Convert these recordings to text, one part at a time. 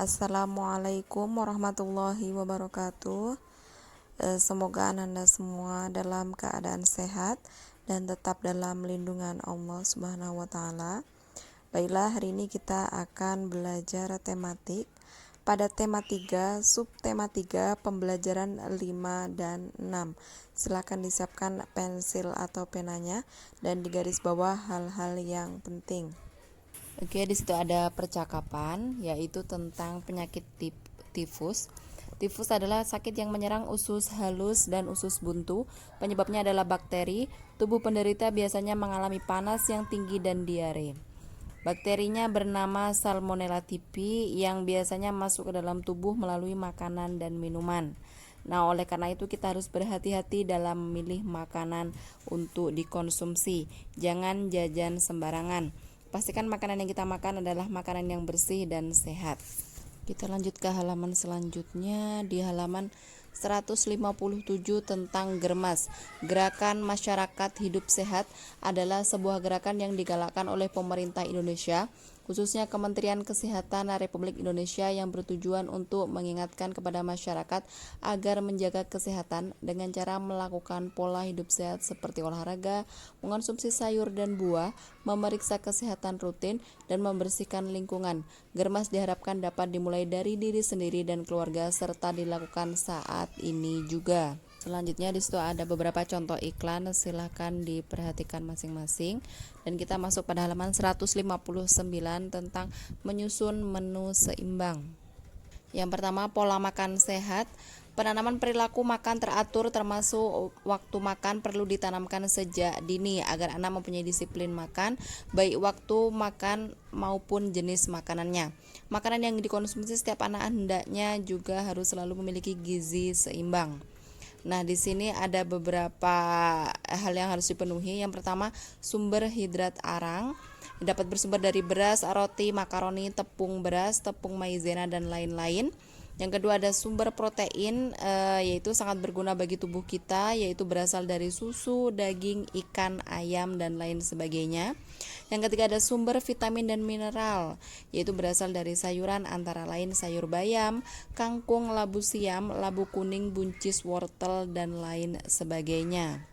Assalamualaikum warahmatullahi wabarakatuh. Semoga Anda semua dalam keadaan sehat dan tetap dalam lindungan Allah Subhanahu wa taala. Baiklah, hari ini kita akan belajar tematik pada tema 3, subtema 3, pembelajaran 5 dan 6. Silakan disiapkan pensil atau penanya dan di garis bawah hal-hal yang penting. Oke, di situ ada percakapan yaitu tentang penyakit tifus. Tifus adalah sakit yang menyerang usus halus dan usus buntu. Penyebabnya adalah bakteri. Tubuh penderita biasanya mengalami panas yang tinggi dan diare. Bakterinya bernama Salmonella typhi yang biasanya masuk ke dalam tubuh melalui makanan dan minuman. Nah, oleh karena itu kita harus berhati-hati dalam memilih makanan untuk dikonsumsi. Jangan jajan sembarangan. Pastikan makanan yang kita makan adalah makanan yang bersih dan sehat. Kita lanjut ke halaman selanjutnya, di halaman 157 tentang Germas. Gerakan Masyarakat Hidup Sehat adalah sebuah gerakan yang digalakkan oleh pemerintah Indonesia, khususnya Kementerian Kesehatan Republik Indonesia, yang bertujuan untuk mengingatkan kepada masyarakat agar menjaga kesehatan dengan cara melakukan pola hidup sehat seperti olahraga, mengonsumsi sayur dan buah, memeriksa kesehatan rutin, dan membersihkan lingkungan. Germas diharapkan dapat dimulai dari diri sendiri dan keluarga serta dilakukan saat ini juga. Selanjutnya di situ ada beberapa contoh iklan, silahkan diperhatikan masing-masing. Dan kita masuk pada halaman 159 tentang menyusun menu seimbang. Yang pertama, pola makan sehat. Penanaman perilaku makan teratur termasuk waktu makan perlu ditanamkan sejak dini agar anak mempunyai disiplin makan, baik waktu makan maupun jenis makanannya. Makanan yang dikonsumsi setiap anak hendaknya juga harus selalu memiliki gizi seimbang. Nah, di sini ada beberapa hal yang harus dipenuhi. Yang pertama, sumber hidrat arang dapat bersumber dari beras, roti, makaroni, tepung beras, tepung maizena, dan lain-lain. Yang kedua ada sumber protein, yaitu sangat berguna bagi tubuh kita, yaitu berasal dari susu, daging, ikan, ayam, dan lain sebagainya. Yang ketiga ada sumber vitamin dan mineral, yaitu berasal dari sayuran antara lain sayur bayam, kangkung, labu siam, labu kuning, buncis, wortel, dan lain sebagainya.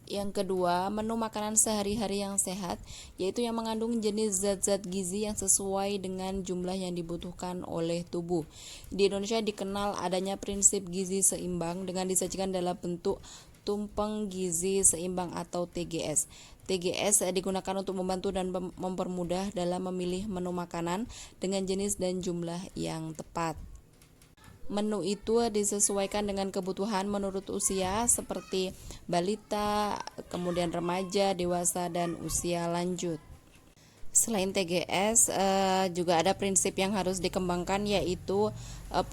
Yang kedua, menu makanan sehari-hari yang sehat, yaitu yang mengandung jenis zat-zat gizi yang sesuai dengan jumlah yang dibutuhkan oleh tubuh. Di Indonesia dikenal adanya prinsip gizi seimbang dengan disajikan dalam bentuk tumpeng gizi seimbang atau TGS. TGS digunakan untuk membantu dan mempermudah dalam memilih menu makanan dengan jenis dan jumlah yang tepat. Menu itu disesuaikan dengan kebutuhan menurut usia seperti balita, kemudian remaja, dewasa, dan usia lanjut. Selain TGS, juga ada prinsip yang harus dikembangkan, yaitu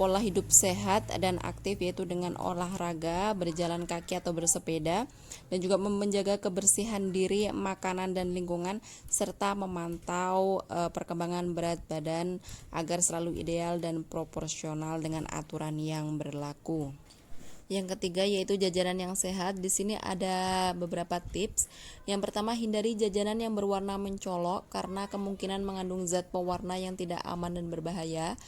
pola hidup sehat dan aktif, yaitu dengan olahraga, berjalan kaki atau bersepeda, dan juga menjaga kebersihan diri, makanan, dan lingkungan, serta memantau perkembangan berat badan agar selalu ideal dan proporsional dengan aturan yang berlaku. Yang ketiga yaitu jajanan yang sehat. Di sini ada beberapa tips. Yang pertama, hindari jajanan yang berwarna mencolok karena kemungkinan mengandung zat pewarna yang tidak aman dan berbahaya.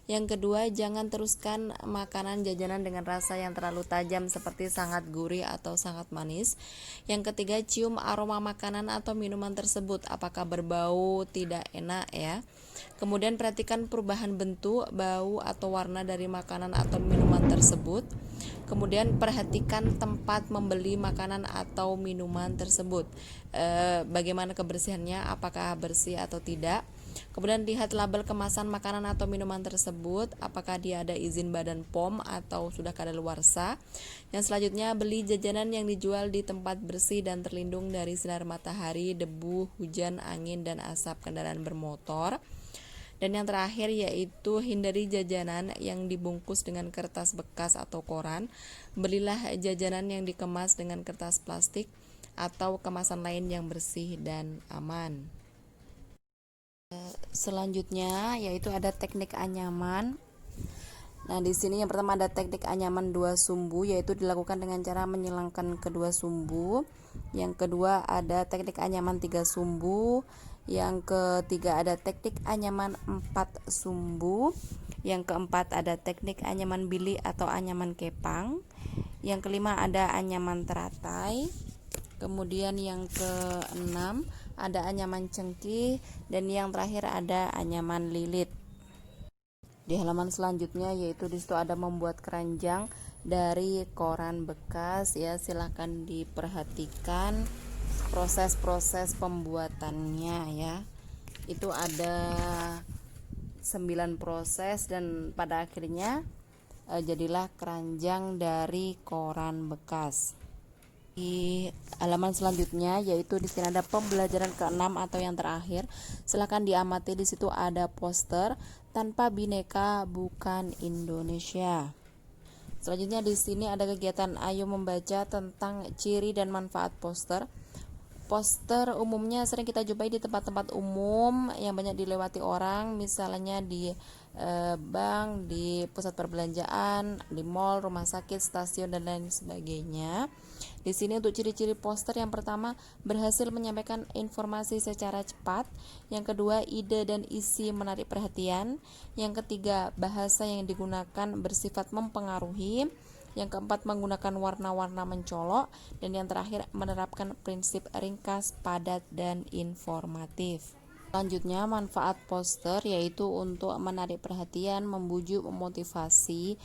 Yang kedua, jangan teruskan makanan jajanan dengan rasa yang terlalu tajam seperti sangat gurih atau sangat manis. Yang ketiga, cium aroma makanan atau minuman tersebut, apakah berbau tidak enak ya. Kemudian perhatikan perubahan bentuk, bau, atau warna dari makanan atau minuman tersebut. Kemudian perhatikan tempat membeli makanan atau minuman tersebut, bagaimana kebersihannya, apakah bersih atau tidak. Kemudian lihat label kemasan makanan atau minuman tersebut, apakah dia ada izin Badan POM atau sudah kadaluarsa. Yang selanjutnya, beli jajanan yang dijual di tempat bersih dan terlindung dari sinar matahari, debu, hujan, angin, dan asap kendaraan bermotor. Dan yang terakhir yaitu hindari jajanan yang dibungkus dengan kertas bekas atau koran. Belilah jajanan yang dikemas dengan kertas plastik atau kemasan lain yang bersih dan aman. Selanjutnya yaitu ada teknik anyaman. Nah, di sini yang pertama ada teknik anyaman 2 sumbu, yaitu dilakukan dengan cara menyilangkan kedua sumbu. Yang kedua ada teknik anyaman 3 sumbu, Yang ketiga ada teknik anyaman 4 sumbu. Yang keempat ada teknik anyaman bili atau anyaman kepang. Yang kelima ada anyaman teratai. Kemudian yang keenam ada anyaman cengkih, dan yang terakhir ada anyaman lilit. Di halaman selanjutnya yaitu di situ ada membuat keranjang dari koran bekas ya. Silahkan diperhatikan proses-proses pembuatannya ya. Itu ada 9 proses dan pada akhirnya jadilah keranjang dari koran bekas. Di halaman selanjutnya yaitu di sini ada pembelajaran ke-6 atau yang terakhir. Silakan diamati, di situ ada poster tanpa bineka bukan Indonesia. Selanjutnya di sini ada kegiatan ayo membaca tentang ciri dan manfaat poster. Poster umumnya sering kita jumpai di tempat-tempat umum yang banyak dilewati orang, misalnya di bank, di pusat perbelanjaan, di mall, rumah sakit, stasiun, dan lain sebagainya. Di sini untuk ciri-ciri poster, yang pertama berhasil menyampaikan informasi secara cepat, yang kedua ide dan isi menarik perhatian, yang ketiga bahasa yang digunakan bersifat mempengaruhi, yang keempat menggunakan warna-warna mencolok, dan yang terakhir menerapkan prinsip ringkas, padat, dan informatif. Selanjutnya manfaat poster yaitu untuk menarik perhatian, membujuk, memotivasi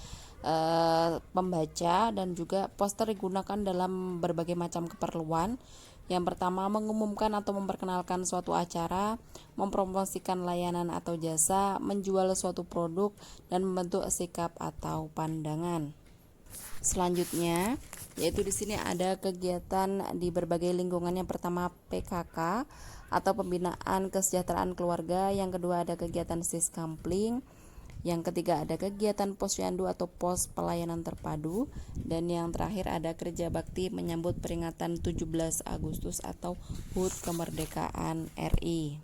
pembaca, dan juga poster digunakan dalam berbagai macam keperluan. Yang pertama mengumumkan atau memperkenalkan suatu acara, mempromosikan layanan atau jasa, menjual suatu produk, dan membentuk sikap atau pandangan. Selanjutnya yaitu di sini ada kegiatan di berbagai lingkungan. Yang pertama PKK atau pembinaan kesejahteraan keluarga, yang kedua ada kegiatan siskampling, yang ketiga ada kegiatan posyandu atau pos pelayanan terpadu, dan yang terakhir ada kerja bakti menyambut peringatan 17 Agustus atau HUT kemerdekaan RI.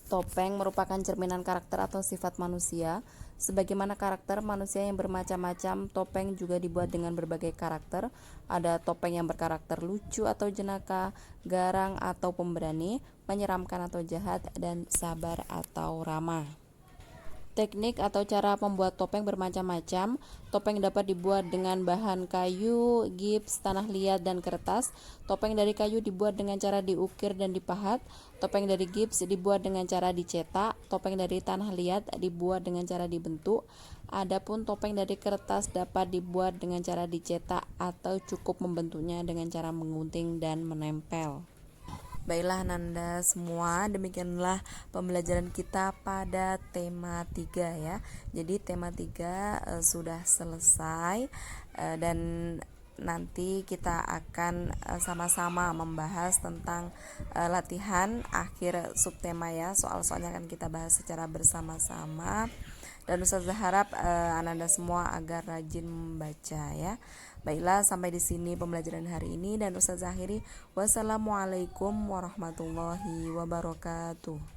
Topeng merupakan cerminan karakter atau sifat manusia. Sebagaimana karakter manusia yang bermacam-macam, topeng juga dibuat dengan berbagai karakter. Ada topeng yang berkarakter lucu atau jenaka, garang atau pemberani, menyeramkan atau jahat, dan sabar atau ramah. Teknik atau cara membuat topeng bermacam-macam. Topeng dapat dibuat dengan bahan kayu, gips, tanah liat, dan kertas. Topeng dari kayu dibuat dengan cara diukir dan dipahat. Topeng dari gips dibuat dengan cara dicetak. Topeng dari tanah liat dibuat dengan cara dibentuk. Adapun topeng dari kertas dapat dibuat dengan cara dicetak atau cukup membentuknya dengan cara mengunting dan menempel. Baiklah Nanda semua, demikianlah pembelajaran kita pada tema 3 ya. Jadi tema 3 sudah selesai dan nanti kita akan sama-sama membahas tentang latihan akhir subtema ya. Soal-soalnya akan kita bahas secara bersama-sama. Dan Ustazah harap Ananda semua agar rajin membaca ya. Baiklah, sampai di sini pembelajaran hari ini dan Ustazah akhiri. Wassalamualaikum warahmatullahi wabarakatuh.